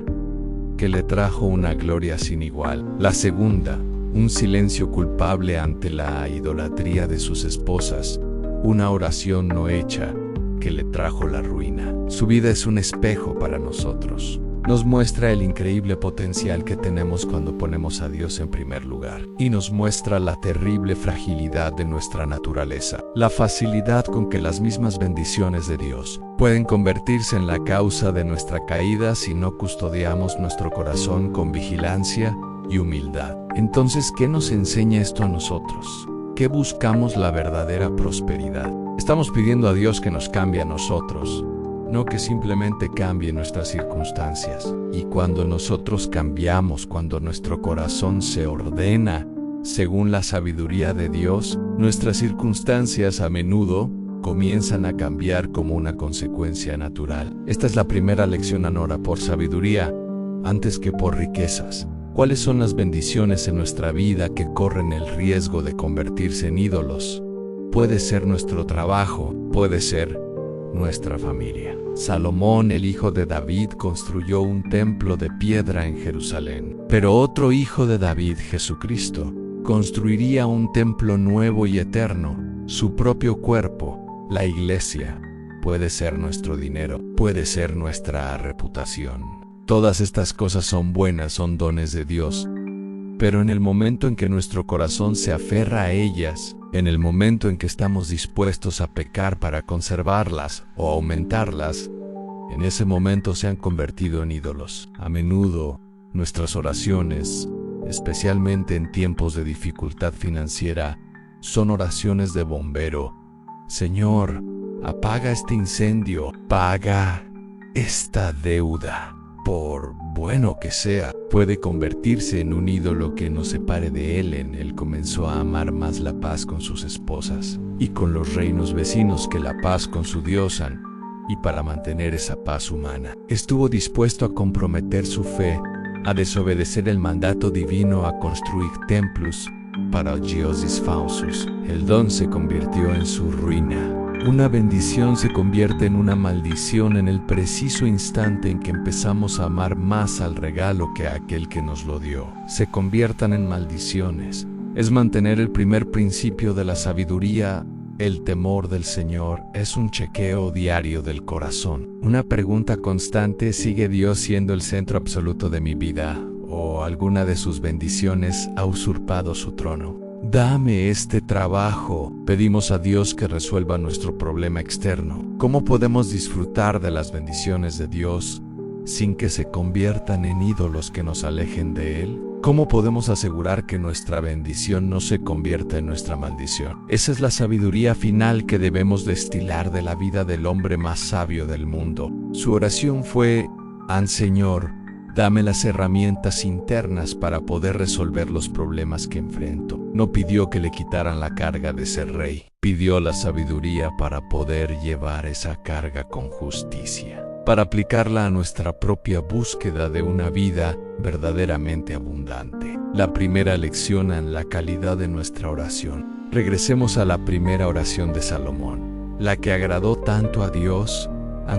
Speaker 1: que le trajo una gloria sin igual. La segunda, un silencio culpable ante la idolatría de sus esposas, una oración no hecha que le trajo la ruina. Su vida es un espejo para nosotros. Nos muestra el increíble potencial que tenemos cuando ponemos a Dios en primer lugar, y nos muestra la terrible fragilidad de nuestra naturaleza, la facilidad con que las mismas bendiciones de Dios pueden convertirse en la causa de nuestra caída si no custodiamos nuestro corazón con vigilancia y humildad. Entonces, ¿qué nos enseña esto a nosotros? ¿Qué buscamos la verdadera prosperidad? Estamos pidiendo a Dios que nos cambie a nosotros, no que simplemente cambie nuestras circunstancias. Y cuando nosotros cambiamos, cuando nuestro corazón se ordena según la sabiduría de Dios, nuestras circunstancias a menudo comienzan a cambiar como una consecuencia natural. Esta es la primera lección en orar por sabiduría antes que por riquezas. ¿Cuáles son las bendiciones en nuestra vida que corren el riesgo de convertirse en ídolos? Puede ser nuestro trabajo, puede ser nuestra familia. Salomón, el hijo de David, construyó un templo de piedra en Jerusalén. Pero otro hijo de David, Jesucristo, construiría un templo nuevo y eterno, su propio cuerpo, la iglesia. Puede ser nuestro dinero, puede ser nuestra reputación. Todas estas cosas son buenas, son dones de Dios. Pero en el momento en que nuestro corazón se aferra a ellas, en el momento en que estamos dispuestos a pecar para conservarlas o aumentarlas, en ese momento se han convertido en ídolos. A menudo, nuestras oraciones, especialmente en tiempos de dificultad financiera, son oraciones de bombero. Señor, apaga este incendio, paga esta deuda. Por bueno que sea, puede convertirse en un ídolo que nos separe de él. Él comenzó a amar más la paz con sus esposas y con los reinos vecinos que la paz con su diosa, y para mantener esa paz humana, estuvo dispuesto a comprometer su fe, a desobedecer el mandato divino, a construir templos para dioses falsos. El don se convirtió en su ruina. Una bendición se convierte en una maldición en el preciso instante en que empezamos a amar más al regalo que a aquel que nos lo dio. Se conviertan en maldiciones. Es mantener el primer principio de la sabiduría. El temor del Señor es un chequeo diario del corazón. Una pregunta constante: ¿sigue Dios siendo el centro absoluto de mi vida? ¿O alguna de sus bendiciones ha usurpado su trono? Dame este trabajo. Pedimos a Dios que resuelva nuestro problema externo. ¿Cómo podemos disfrutar de las bendiciones de Dios sin que se conviertan en ídolos que nos alejen de Él? ¿Cómo podemos asegurar que nuestra bendición no se convierta en nuestra maldición? Esa es la sabiduría final que debemos destilar de la vida del hombre más sabio del mundo. Su oración fue: Señor, dame las herramientas internas para poder resolver los problemas que enfrento. No pidió que le quitaran la carga de ser rey. Pidió la sabiduría para poder llevar esa carga con justicia, para aplicarla a nuestra propia búsqueda de una vida verdaderamente abundante. La primera lección en la calidad de nuestra oración. Regresemos a la primera oración de Salomón, la que agradó tanto a Dios.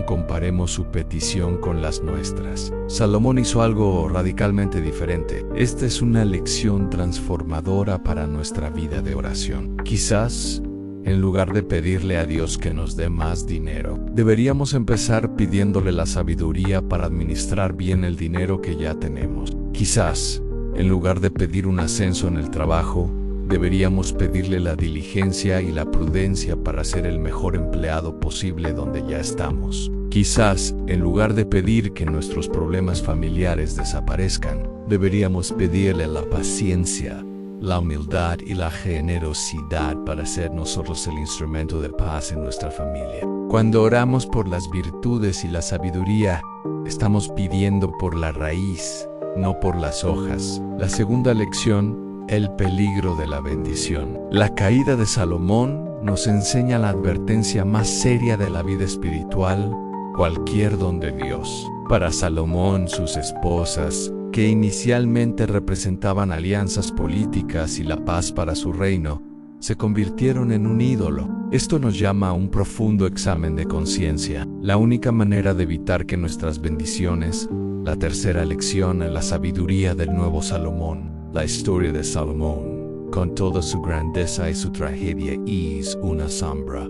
Speaker 1: Comparemos su petición con las nuestras. Salomón hizo algo radicalmente diferente. Esta es una lección transformadora para nuestra vida de oración. Quizás, en lugar de pedirle a Dios que nos dé más dinero, deberíamos empezar pidiéndole la sabiduría para administrar bien el dinero que ya tenemos. Quizás, en lugar de pedir un ascenso en el trabajo, deberíamos pedirle la diligencia y la prudencia para ser el mejor empleado posible donde ya estamos. Quizás, en lugar de pedir que nuestros problemas familiares desaparezcan, deberíamos pedirle la paciencia, la humildad y la generosidad para ser nosotros el instrumento de paz en nuestra familia. Cuando oramos por las virtudes y la sabiduría, estamos pidiendo por la raíz, no por las hojas. La segunda lección: el peligro de la bendición. La caída de Salomón nos enseña la advertencia más seria de la vida espiritual: cualquier don de Dios. Para Salomón, sus esposas, que inicialmente representaban alianzas políticas y la paz para su reino, se convirtieron en un ídolo. Esto nos llama a un profundo examen de conciencia. La única manera de evitar que nuestras bendiciones, la tercera lección en la sabiduría del nuevo Salomón, la historia de Salomón, con toda su grandeza y su tragedia, es una sombra,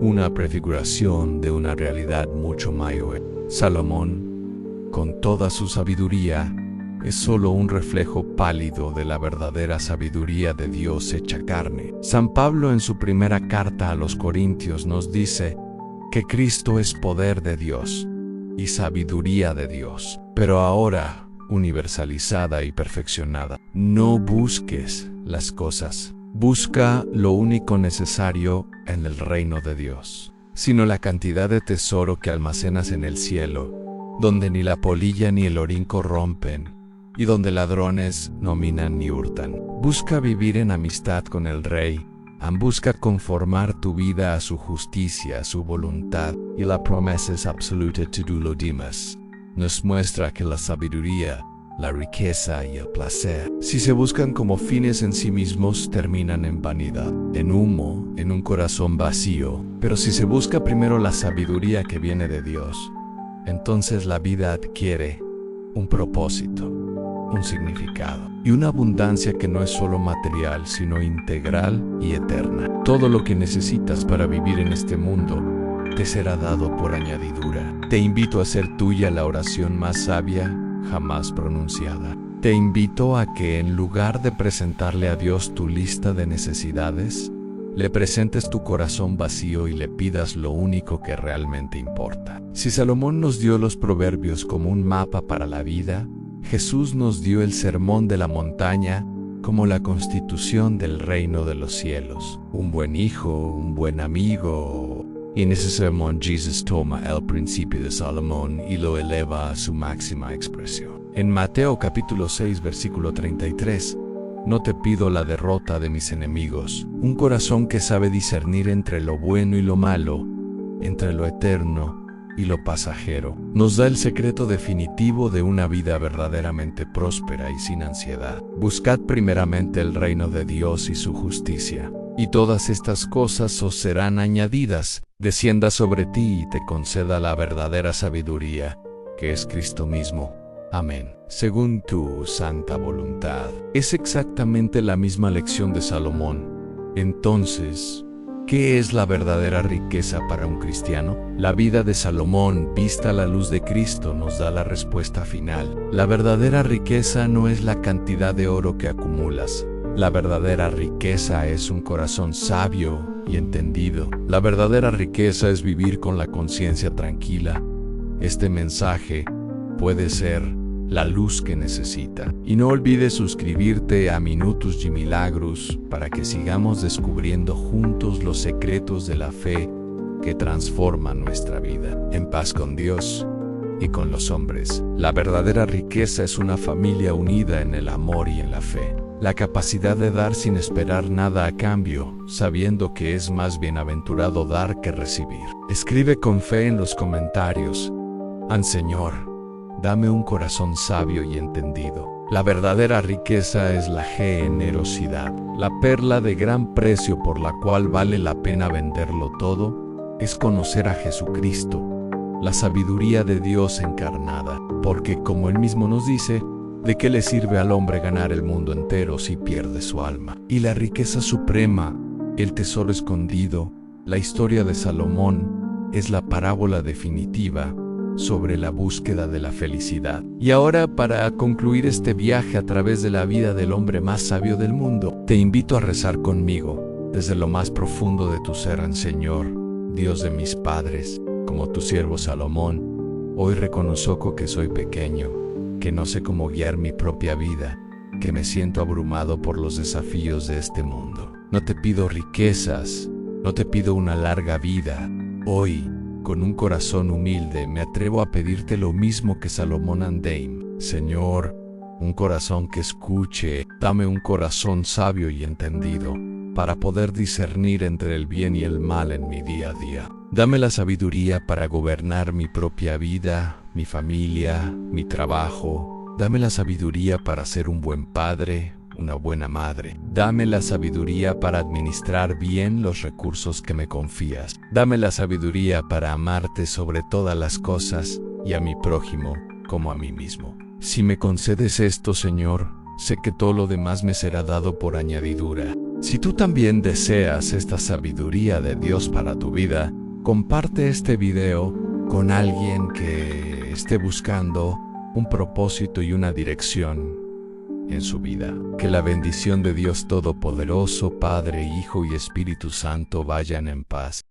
Speaker 1: una prefiguración de una realidad mucho mayor. Salomón, con toda su sabiduría, es solo un reflejo pálido de la verdadera sabiduría de Dios hecha carne. San Pablo en su primera carta a los Corintios nos dice que Cristo es poder de Dios y sabiduría de Dios, pero ahora universalizada y perfeccionada. No busques las cosas, busca lo único necesario en el reino de Dios, sino la cantidad de tesoro que almacenas en el cielo, donde ni la polilla ni el orín corrompen, y donde ladrones no minan ni hurtan. Busca vivir en amistad con el Rey. Busca conformar tu vida a su justicia, a su voluntad, y la promesa es absoluta. Todo lo demás nos muestra que la sabiduría, la riqueza y el placer, si se buscan como fines en sí mismos, terminan en vanidad, en humo, en un corazón vacío. Pero si se busca primero la sabiduría que viene de Dios, entonces la vida adquiere un propósito, un significado y una abundancia que no es solo material, sino integral y eterna. Todo lo que necesitas para vivir en este mundo te será dado por añadidura. Te invito a hacer tuya la oración más sabia jamás pronunciada. Te invito a que en lugar de presentarle a Dios tu lista de necesidades, le presentes tu corazón vacío y le pidas lo único que realmente importa. Si Salomón nos dio los proverbios como un mapa para la vida, Jesús nos dio el sermón de la montaña como la constitución del reino de los cielos. Un buen hijo, un buen amigo. Y en ese sermón Jesús toma el principio de Salomón y lo eleva a su máxima expresión. En Mateo capítulo 6 versículo 33, no te pido la derrota de mis enemigos, un corazón que sabe discernir entre lo bueno y lo malo, entre lo eterno y lo pasajero, nos da el secreto definitivo de una vida verdaderamente próspera y sin ansiedad. Buscad primeramente el reino de Dios y su justicia, y todas estas cosas os serán añadidas. Descienda sobre ti y te conceda la verdadera sabiduría, que es Cristo mismo. Amén. Según tu santa voluntad. Es exactamente la misma lección de Salomón. Entonces, ¿qué es la verdadera riqueza para un cristiano? La vida de Salomón, vista a la luz de Cristo, nos da la respuesta final. La verdadera riqueza no es la cantidad de oro que acumulas. La verdadera riqueza es un corazón sabio y entendido. La verdadera riqueza es vivir con la conciencia tranquila. Este mensaje puede ser la luz que necesita. Y no olvides suscribirte a Minutos y Milagros para que sigamos descubriendo juntos los secretos de la fe que transforman nuestra vida. En paz con Dios y con los hombres. La verdadera riqueza es una familia unida en el amor y en la fe. La capacidad de dar sin esperar nada a cambio, sabiendo que es más bienaventurado dar que recibir. Escribe con fe en los comentarios: Señor, dame un corazón sabio y entendido. La verdadera riqueza es la generosidad. La perla de gran precio por la cual vale la pena venderlo todo es conocer a Jesucristo, la sabiduría de Dios encarnada. Porque, como Él mismo nos dice, ¿de qué le sirve al hombre ganar el mundo entero si pierde su alma? Y la riqueza suprema, el tesoro escondido, la historia de Salomón, es la parábola definitiva sobre la búsqueda de la felicidad. Y ahora, para concluir este viaje a través de la vida del hombre más sabio del mundo, te invito a rezar conmigo, desde lo más profundo de tu ser. Señor, Dios de mis padres, como tu siervo Salomón, hoy reconozco que soy pequeño, que no sé cómo guiar mi propia vida, que me siento abrumado por los desafíos de este mundo. No te pido riquezas, no te pido una larga vida. Hoy, con un corazón humilde, me atrevo a pedirte lo mismo que Salomón Andeim. Señor, un corazón que escuche. Dame un corazón sabio y entendido, para poder discernir entre el bien y el mal en mi día a día. Dame la sabiduría para gobernar mi propia vida, mi familia, mi trabajo, Dame la sabiduría para ser un buen padre, una buena madre. Dame la sabiduría para administrar bien los recursos que me confías. Dame la sabiduría para amarte sobre todas las cosas y a mi prójimo como a mí mismo. Si me concedes esto, Señor, sé que todo lo demás me será dado por añadidura. Si tú también deseas esta sabiduría de Dios para tu vida, comparte este video con alguien que esté buscando un propósito y una dirección en su vida. Que la bendición de Dios Todopoderoso, Padre, Hijo y Espíritu Santo vayan en paz.